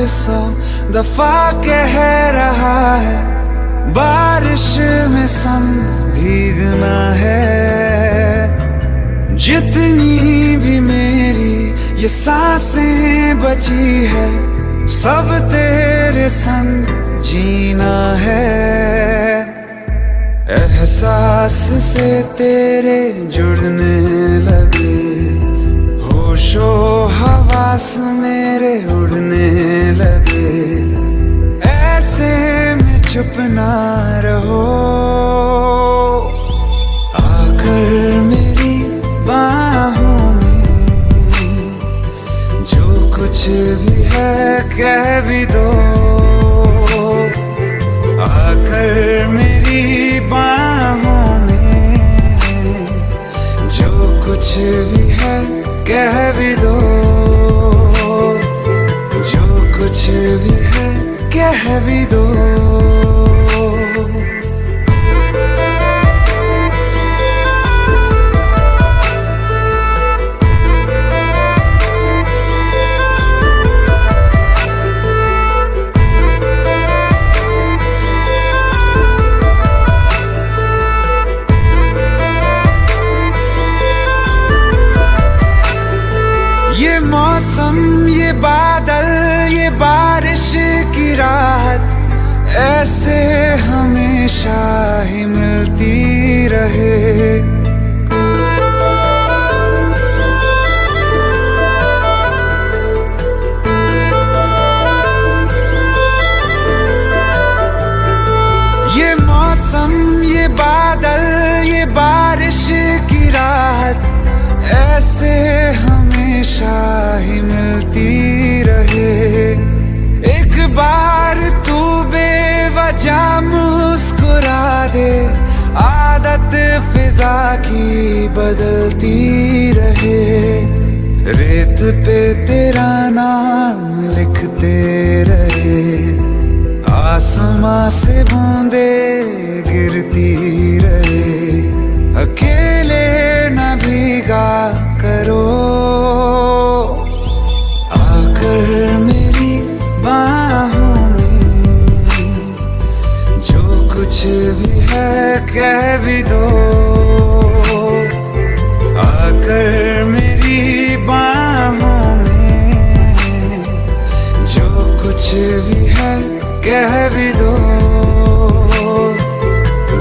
सौ दफा कह रहा है बारिश में संग भीगना है। जितनी भी मेरी ये सांसें बची है सब तेरे संग जीना है। एहसास से तेरे जुड़ने लगे होशो हवास मेरे उड़ने लगे। ऐसे में चुप ना रहो आकर मेरी बाहों में जो कुछ भी है कह भी दो। आकर मेरी बाहों में जो कुछ भी है कह भी दो। जो कुछ भी है कह भी दो। ये मौसम ये बादल ये बारिश की रात ऐसे हमेशा ही मिलती रहे। ये मौसम ये बादल ये बारिश की रात ऐसे हमेशा ही मिलती रहे। एक बार तू बेवजह मुस्कुरा दे आदत फिजा की बदलती रहे। रेत पे तेरा नाम लिखते रहे आसमां से बूंदे गिरती रहे। अकेले न भीगा करो आकर मेरी बाहों में जो कुछ भी है कह भी दो। आकर मेरी बाहों में जो कुछ भी है कह भी दो।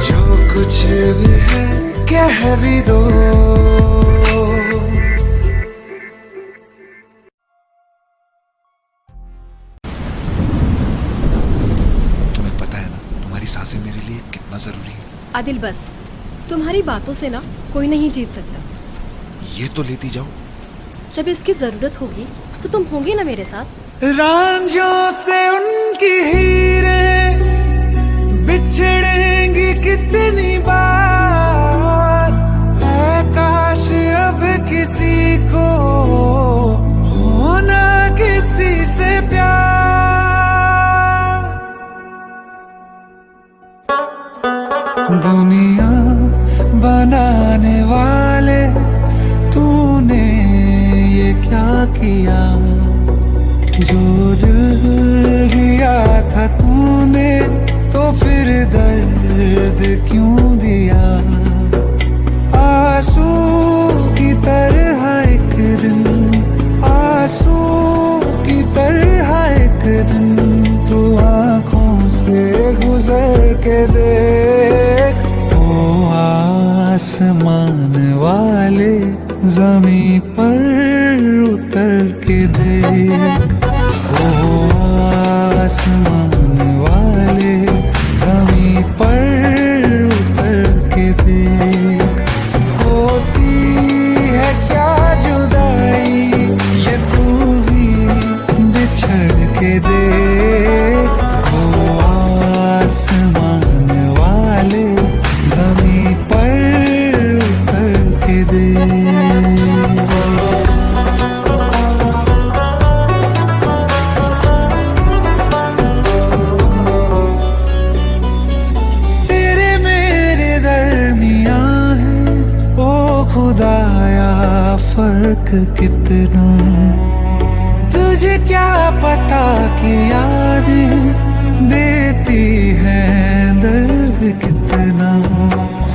जो कुछ भी है कह भी दो। तुम्हें पता है ना तुम्हारी सांसें मेरे लिए कितना जरूरी है। आदिल बस तुम्हारी बातों से ना कोई नहीं जीत सकता। ये तो लेती जाओ। जब इसकी जरूरत होगी तो तुम होंगे ना मेरे साथ। रांझों से उनकी हीरें बिछड़ेंगी कितनी बार। है काश अब किसी को होना किसी से प्यार। दुनिया बनाने वाले तूने ये क्या किया। जो दिल दिया था तूने तो फिर दर्द क्यों दिया। आंसू की तरह एक दिन आंसू की तरह एक दिन तू आँखों से गुजर के देख। ओ आसमान वाले ज़मीं पर उतर के देख। ओ आसमान वाले ज़मीं पर उतर के देख। होती है क्या जुदाई ये तू भी बिछड़ के देख। ओ आसमान वाले ज़मीं फर्क कितना, तुझे क्या पता कि यादें देती है दर्द कितना।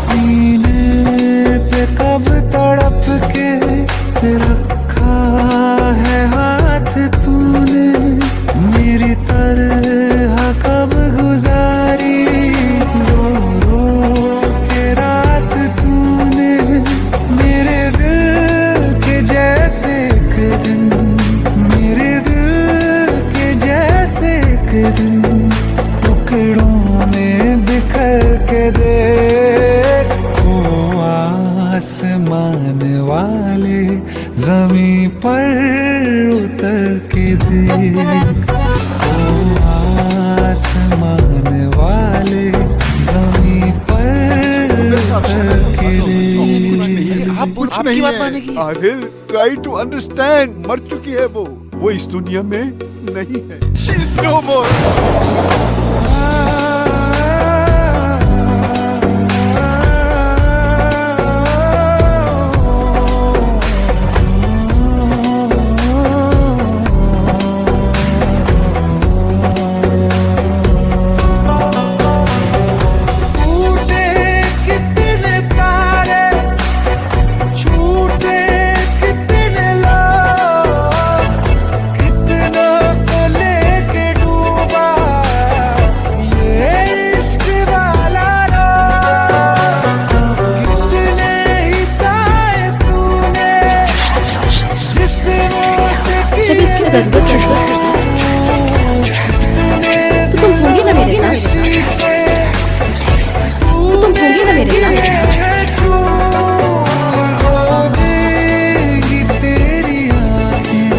सीने पे कब तड़प के रखा है हाथ तूने, मेरी तरह कब गुजारी रो रो के रात तूने। मेरे दिल के जैसे एक दिन, मेरे दिल के जैसे एक दिन टुकड़ों में बिखर के देख। ओ आसमान वाले जमीन पर उतर के देख, ओ आसमान वाले जमीन पर उतर के देख। आप बोल, आपकी बात मानेगी? अरे ट्राई टू अंडरस्टैंड, मर चुकी है वो इस दुनिया में नहीं है। She is no more. जब इसकी जरूरत होगी तो तुम होंगे ना मेरे साथ, तो तुम होंगे ना मेरे साथ। रो देगी तेरी आँखें,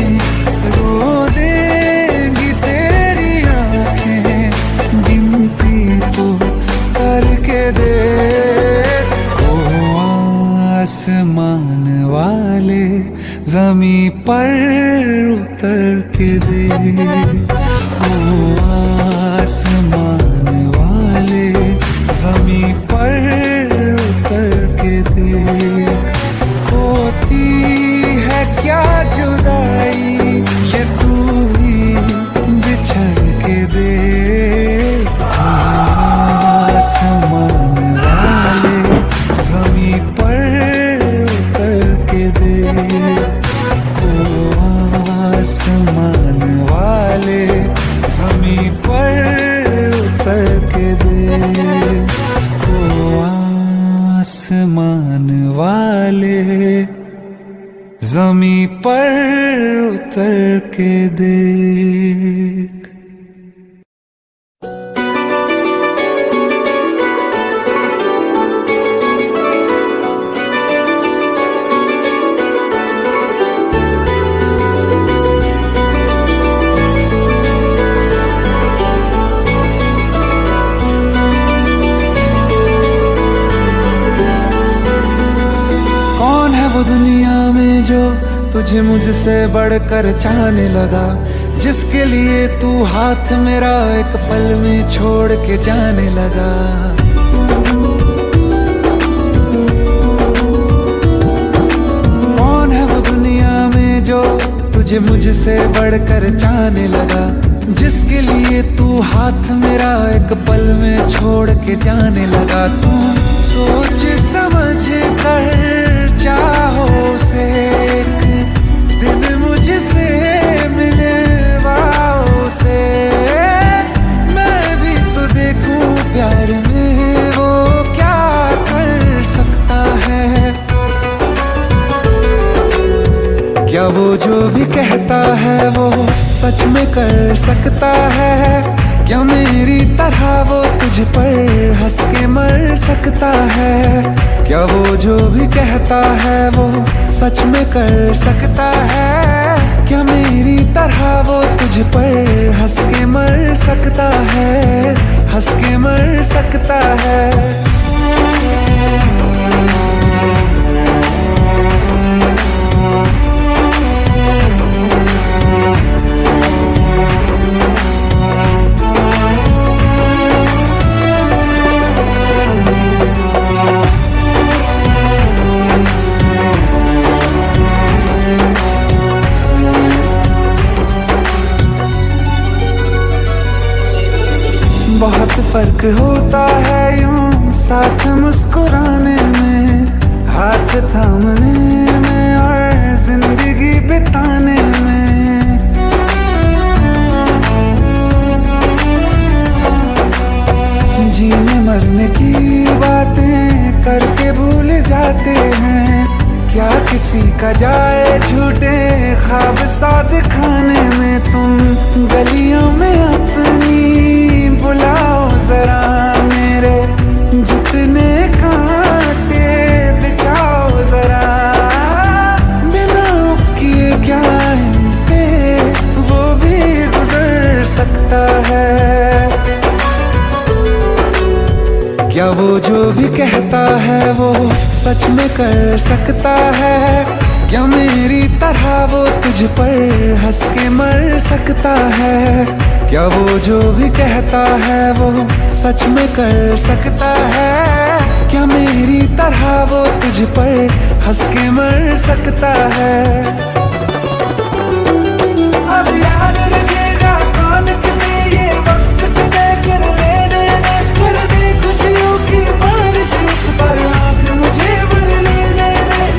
रो देगी तेरी आँखें, गिनती तो करके दे। ओ आसमान वाले जमीन पर उतर के दे, ओ आसमान वाले जमीन पर उतर के दे। होती है क्या जुदाई ये तू ही बिछड़ के दे, ओ आसमान वाले जमीन पर उतर के दे, आसमान वाले जमीन पर उतर के दे, ओ आसमान वाले जमीन पर उतर के देख। दुनिया में जो तुझे मुझसे बढ़कर चाहने लगा, जिसके लिए तू हाथ मेरा एक पल में छोड़ के जाने लगा। कौन है वो दुनिया में जो तुझे मुझसे बढ़कर चाहने लगा, जिसके लिए तू हाथ मेरा एक पल में छोड़ के जाने लगा। तू सोच समझ कर चाहो से एक दिन मुझसे मिलवाओ से, मैं भी तो देखूं प्यार में वो क्या कर सकता है। क्या वो जो भी कहता है वो सच में कर सकता है? क्या मेरी तरह वो तुझ पर हंस के मर सकता है? क्या वो जो भी कहता है वो सच में कर सकता है? क्या मेरी तरह वो तुझ पर हंस के मर सकता है? हंस के मर सकता है? मुस्कुराने में, हाथ थामने में और जिंदगी बिताने में। जीने मरने की बातें करके भूल जाते हैं, क्या किसी का जाए झूठे ख्वाब सा दिखाने में। तुम गलियों में अपनी बुलाओ जरा, मेरे जितने कांटे बिछाओ जरा। बिना उफ किए क्या इन पे वो भी गुजर सकता है। क्या वो जो भी कहता है वो सच में कर सकता है? क्या मेरी तरह वो तुझ पर हंस के मर सकता है? क्या वो जो भी कहता है वो सच में कर सकता है? क्या मेरी तरह वो तुझ पर हंस के मर सकता है? अब याद रखेगा कौन किसे ये वक्त तय कर लेने, कर दे खुशियों की बारिश उस पर आँख मुझे भर लेने।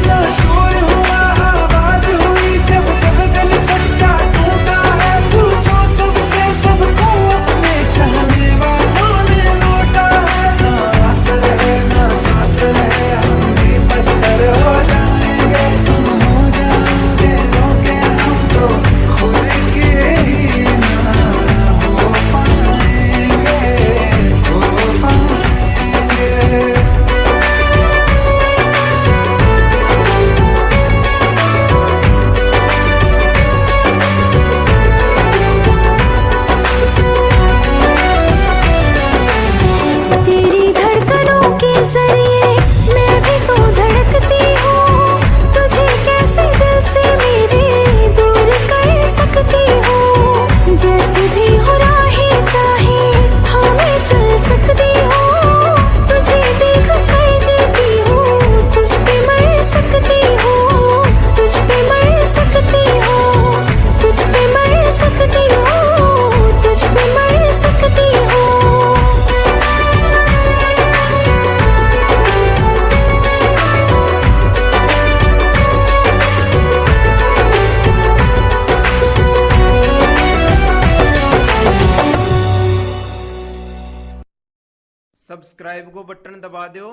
ना शोर हुआ आवाज हुई जब जब दिल सच्चा टूटा है। पूछो सबसे सबको अपने कहने वालों ने लौटा है। ना असर है ना सांस है, हम भी पत्थर हो जाएंगे। तुम हो जाओगे रोके हम तो खुद के ही ना हो पाएंगे, हो पाएंगे। तेरी धड़कनों के जरिए मैं भी तो धड़कती हूँ। तुझे कैसे दिल से मेरे दूर कर सकती हूँ? जैसे भी हो राहें चाहे हाँ मैं चल सकती हूँ। तुझे देख कर जीती हूँ, तुझ पे मर सकती हूँ, तुझ पे मर सकती हूँ, तुझ पे मर सकती हूँ, तुझ पे मर सकती हूँ। सब्सक्राइब को बटन दबा दो।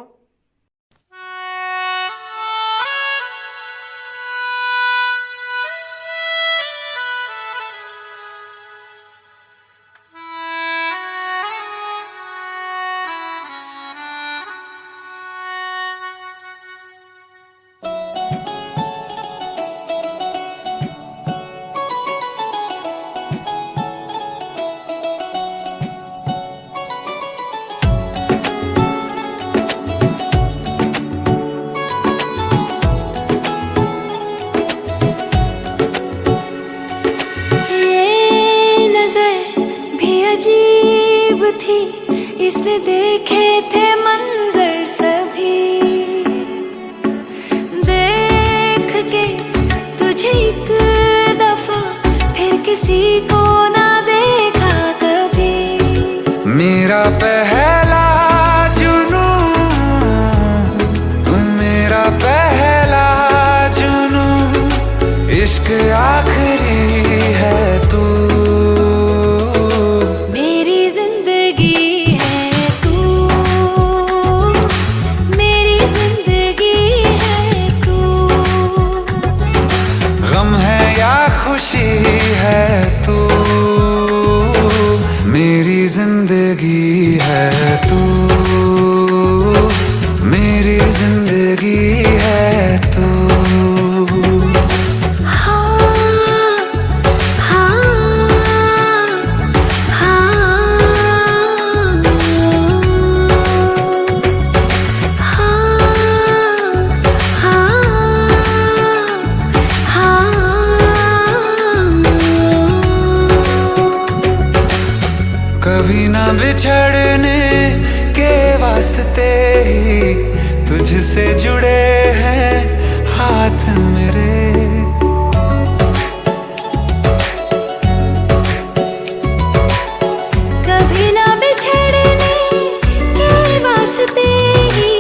ये नजर भी अजीब थी, इसने देखे थे मंजर सभी। देख के तुझे एक दफा फिर किसी को ना देखा कभी। मेरा पहला जुनू तुम, मेरा पहला जुनू, इश्क आखिरी है तू। मेरी जिंदगी है तू, मेरी जिंदगी है तू। गम है या खुशी है तू, मेरी जिंदगी है तू, मेरी जिंदगी है तू। कभी ना बिछड़ने के वास्ते ही तुझसे जुड़े हैं हाथ मेरे। कभी ना बिछड़ने के वास्ते ही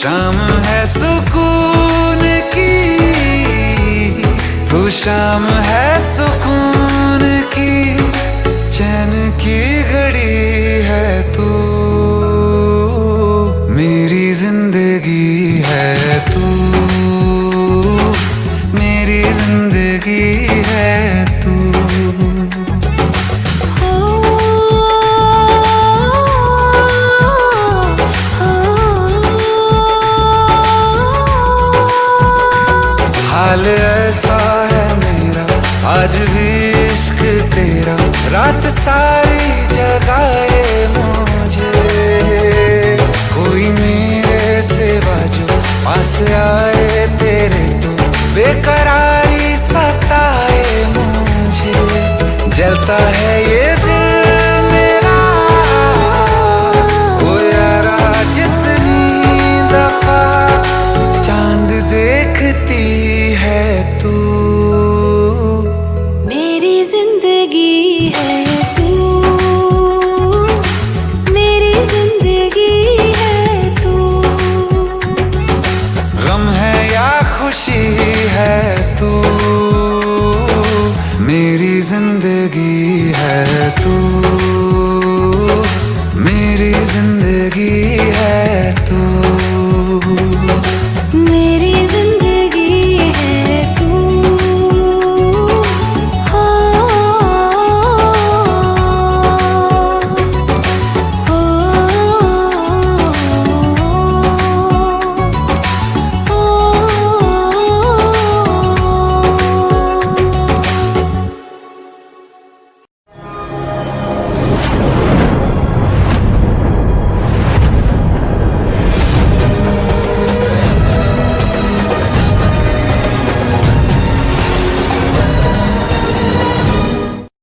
शाम है सुकून की, तू शाम है सुकून की, चैन की घड़ी है तू, मेरी जिंदगी है तू, मेरी जिंदगी है तू। हाल ऐसा है मेरा आज भी इश्क तेरा, रात सारी जगाए मुझे, कोई मेरे सिवा जो पास आए तेरे तो बेकरारी सताए मुझे, जलता है ये दिल मेरा ओ यारा जितनी दफा चांद देखती है तू, मेरी जिंदगी है तू, मेरी जिंदगी है तू। गम है या खुशी है तू, मेरी जिंदगी है तू, मेरी जिंदगी